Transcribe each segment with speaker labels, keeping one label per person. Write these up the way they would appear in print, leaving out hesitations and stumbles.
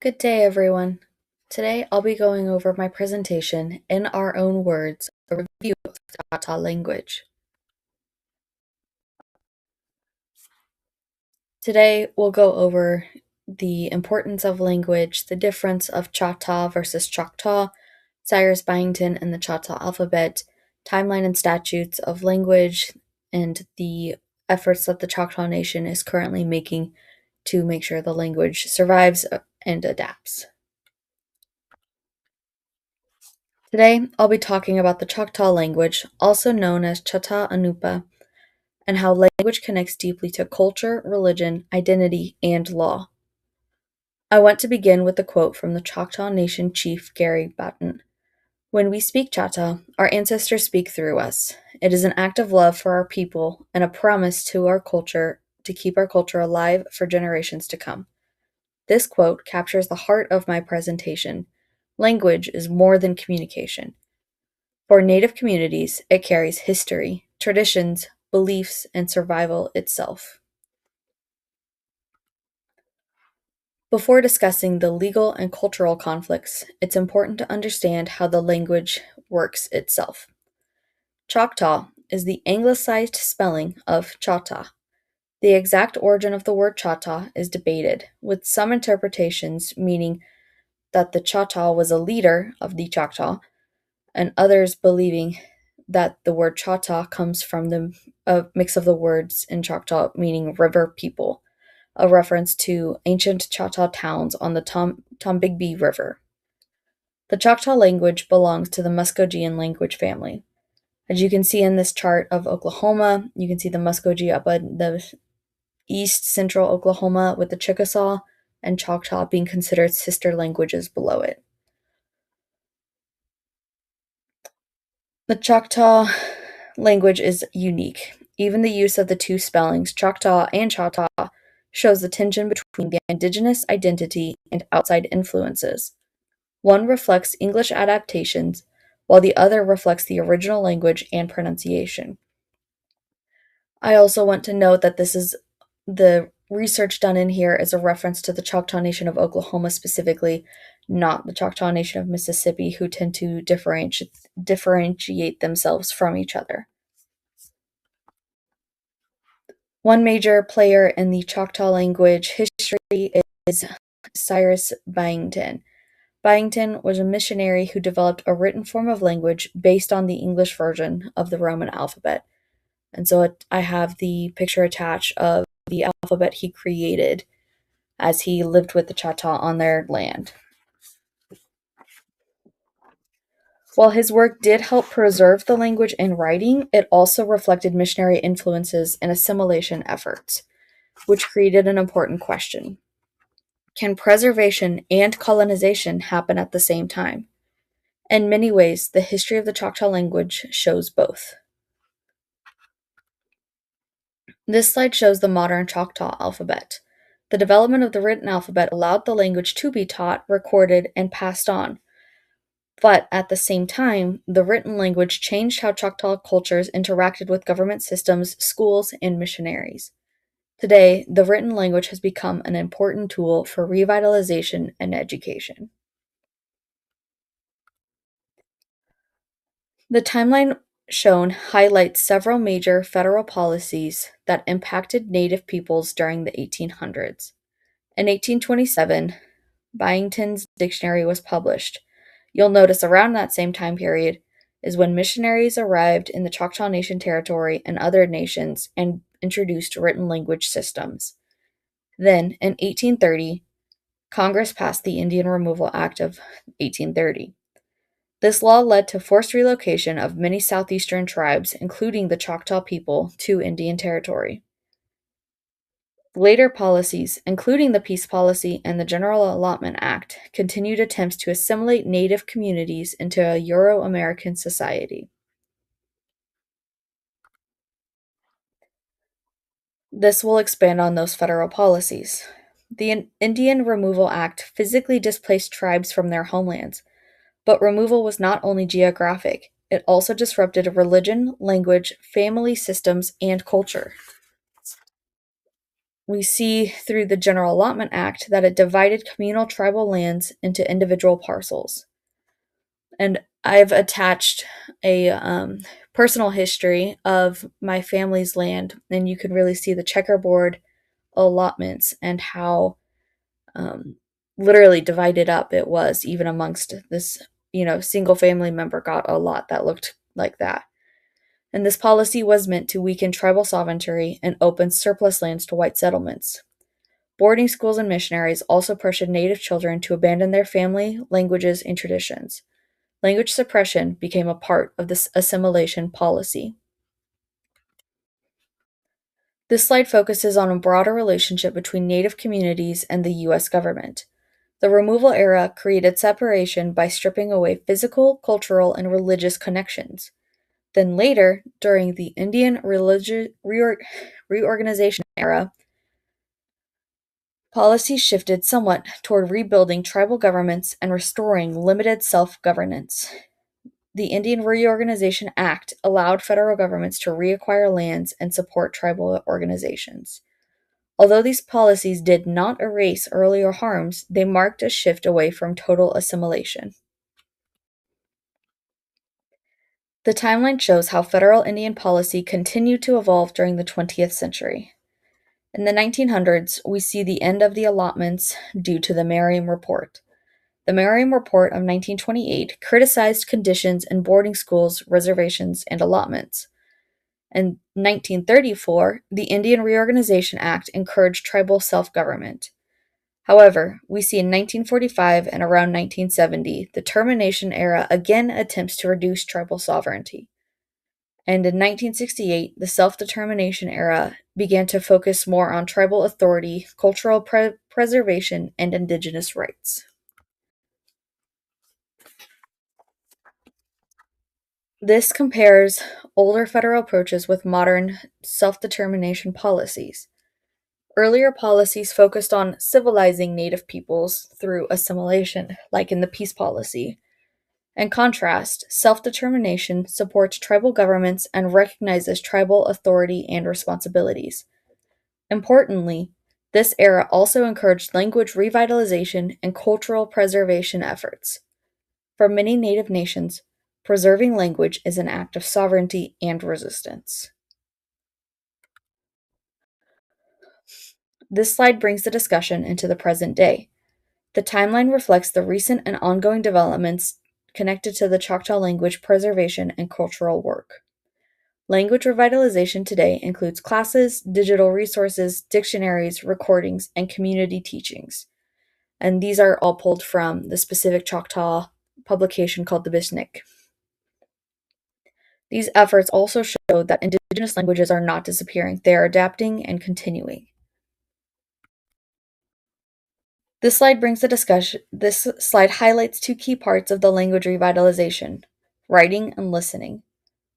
Speaker 1: Good day, everyone. Today I'll be going over my presentation in our own words, a review of the Choctaw language. Today we'll go over the importance of language, the difference of Choctaw versus Choctaw, Cyrus Byington and the Choctaw alphabet, timeline and statutes of language, and the efforts that the Choctaw Nation is currently making to make sure the language survives and adapts. Today, I'll be talking about the Choctaw language, also known as Chata-Anupa, and how language connects deeply to culture, religion, identity, and law. I want to begin with a quote from the Choctaw Nation chief Gary Batten. When we speak Chata, our ancestors speak through us. It is an act of love for our people and a promise to our culture to keep our culture alive for generations to come. This quote captures the heart of my presentation. Language is more than communication. For Native communities, it carries history, traditions, beliefs, and survival itself. Before discussing the legal and cultural conflicts, it's important to understand how the language works itself. Choctaw is the anglicized spelling of Chata. The exact origin of the word Chata is debated, with some interpretations meaning that the Choctaw was a leader of the Choctaw, and others believing that the word Choctaw comes from the mix of the words in Choctaw meaning river people, a reference to ancient Choctaw towns on the Tombigbee River. The Choctaw language belongs to the Muskogean language family. As you can see in this chart of Oklahoma, you can see the Muskogee up in the east central Oklahoma with the Chickasaw and Choctaw being considered sister languages below it. The Choctaw language is unique. Even the use of the two spellings, Choctaw and Choctaw, shows the tension between the indigenous identity and outside influences. One reflects English adaptations, while the other reflects the original language and pronunciation. I also want to note that the research done in here is a reference to the Choctaw Nation of Oklahoma specifically, not the Choctaw Nation of Mississippi, who tend to differentiate themselves from each other. One major player in the Choctaw language history is Cyrus Byington. Byington was a missionary who developed a written form of language based on the English version of the Roman alphabet. And so I have the picture attached of the alphabet he created as he lived with the Choctaw on their land. While his work did help preserve the language in writing, it also reflected missionary influences and assimilation efforts, which created an important question. Can preservation and colonization happen at the same time? In many ways, the history of the Choctaw language shows both. This slide shows the modern Choctaw alphabet. The development of the written alphabet allowed the language to be taught, recorded, and passed on. But at the same time, the written language changed how Choctaw cultures interacted with government systems, schools, and missionaries. Today, the written language has become an important tool for revitalization and education. The timeline shown highlights several major federal policies that impacted Native peoples during the 1800s. In 1827, Byington's dictionary was published. You'll notice around that same time period is when missionaries arrived in the Choctaw Nation territory and other nations and introduced written language systems. Then, in 1830, Congress passed the Indian Removal Act of 1830. This law led to forced relocation of many southeastern tribes, including the Choctaw people, to Indian Territory. Later policies, including the Peace Policy and the General Allotment Act, continued attempts to assimilate Native communities into a Euro-American society. This will expand on those federal policies. The Indian Removal Act physically displaced tribes from their homelands, but removal was not only geographic, it also disrupted religion, language, family systems, and culture. We see through the General Allotment Act that it divided communal tribal lands into individual parcels. And I've attached a personal history of my family's land, and you can really see the checkerboard allotments and how um, literally divided up it was, even amongst this, single family member got a lot that looked like that. And this policy was meant to weaken tribal sovereignty and open surplus lands to white settlements. Boarding schools and missionaries also pressured Native children to abandon their family, languages, and traditions. Language suppression became a part of this assimilation policy. This slide focuses on a broader relationship between Native communities and the U.S. government. The removal era created separation by stripping away physical, cultural, and religious connections. Then later, during the Indian reorganization era, policies shifted somewhat toward rebuilding tribal governments and restoring limited self-governance. The Indian Reorganization Act allowed federal governments to reacquire lands and support tribal organizations. Although these policies did not erase earlier harms, they marked a shift away from total assimilation. The timeline shows how federal Indian policy continued to evolve during the 20th century. In the 1900s, we see the end of the allotments due to the Merriam Report. The Merriam Report of 1928 criticized conditions in boarding schools, reservations, and allotments. In 1934, the Indian Reorganization Act encouraged tribal self-government. However, we see in 1945 and around 1970, the Termination Era again attempts to reduce tribal sovereignty. And in 1968, the Self-Determination Era began to focus more on tribal authority, cultural preservation, and indigenous rights. This compares older federal approaches with modern self-determination policies. Earlier policies focused on civilizing Native peoples through assimilation, like in the peace policy. In contrast, self-determination supports tribal governments and recognizes tribal authority and responsibilities. Importantly, this era also encouraged language revitalization and cultural preservation efforts. For many Native nations, preserving language is an act of sovereignty and resistance. This slide brings the discussion into the present day. The timeline reflects the recent and ongoing developments connected to the Choctaw language preservation and cultural work. Language revitalization today includes classes, digital resources, dictionaries, recordings, and community teachings. And these are all pulled from the specific Choctaw publication called the Bishnik. These efforts also show that Indigenous languages are not disappearing, they are adapting and continuing. This slide highlights two key parts of the language revitalization: writing and listening.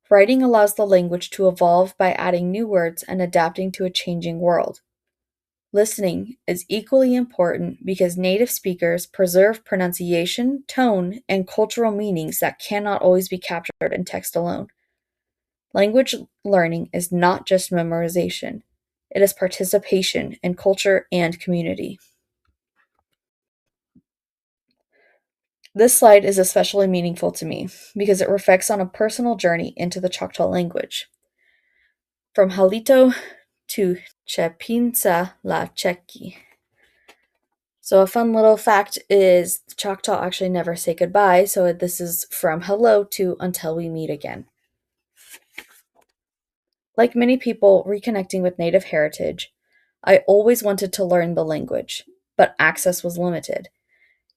Speaker 1: Writing allows the language to evolve by adding new words and adapting to a changing world. Listening is equally important because native speakers preserve pronunciation, tone, and cultural meanings that cannot always be captured in text alone. Language learning is not just memorization, it is participation in culture and community. This slide is especially meaningful to me because it reflects on a personal journey into the Choctaw language. From Halito to Chepinsa la Cheki. So a fun little fact is the Choctaw actually never say goodbye, so this is from hello to until we meet again. Like many people reconnecting with Native heritage, I always wanted to learn the language, but access was limited.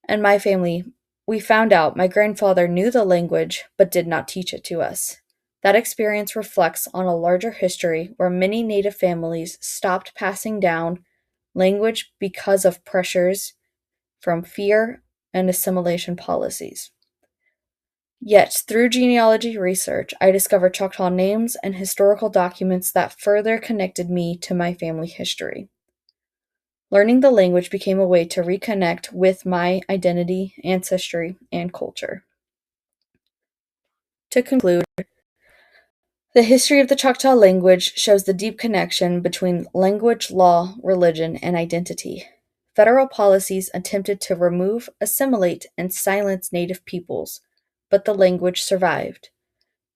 Speaker 1: And my family, we found out my grandfather knew the language but did not teach it to us. That experience reflects on a larger history where many Native families stopped passing down language because of pressures from fear and assimilation policies. Yet, through genealogy research, I discovered Choctaw names and historical documents that further connected me to my family history. Learning the language became a way to reconnect with my identity, ancestry, and culture. To conclude, The history of the Choctaw language shows the deep connection between language, law, religion, and identity. Federal policies attempted to remove, assimilate, and silence Native peoples, but the language survived.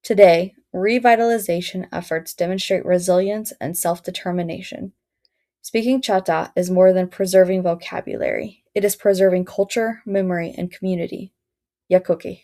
Speaker 1: Today, revitalization efforts demonstrate resilience and self determination. Speaking Choctaw is more than preserving vocabulary, it is preserving culture, memory, and community. Yakuki.